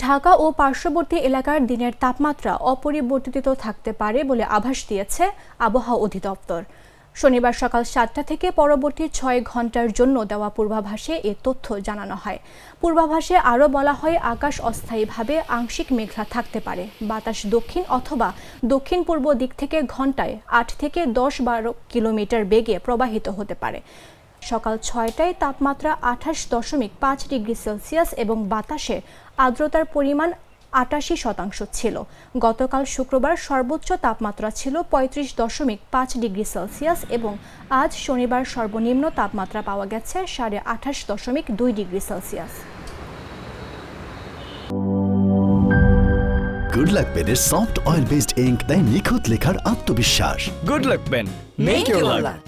ঢাকা ও পার্শ্ববর্তী এলাকার দিনের তাপমাত্রা অপরিবর্তিত থাকতে পারে বলে আভাস দিয়েছে আবহাওয়া অধিদপ্তর। শনিবার সকাল 7টা থেকে পরবর্তী 6 ঘন্টার জন্য দেওয়া পূর্বাভাসে এ তথ্য জানানো হয়। পূর্বাভাসে আরও বলা হয়, আকাশ অস্থায়ীভাবে আংশিক মেঘলা থাকতে পারে। বাতাস দক্ষিণ অথবা দক্ষিণ পূর্ব দিক থেকে ঘন্টায় 8 থেকে 10-12 কিলোমিটার বেগে প্রবাহিত হতে পারে। সকাল 6টায় তাপমাত্রা 28.5 ডিগ্রি সেলসিয়াস এবং বাতাসে আর্দ্রতার পরিমাণ 88% ছিল। গতকাল শুক্রবার সর্বোচ্চ তাপমাত্রা ছিল 35.5 ডিগ্রি সেলসিয়াস এবং আজ শনিবার সর্বনিম্ন তাপমাত্রা পাওয়া গেছে 28.2 ডিগ্রি সেলসিয়াস। গুড লাক পেনের সফট অয়েল বেসড ইঙ্ক দেয় নিখুঁত লেখার আত্মবিশ্বাস। Good luck pen, make your lakh.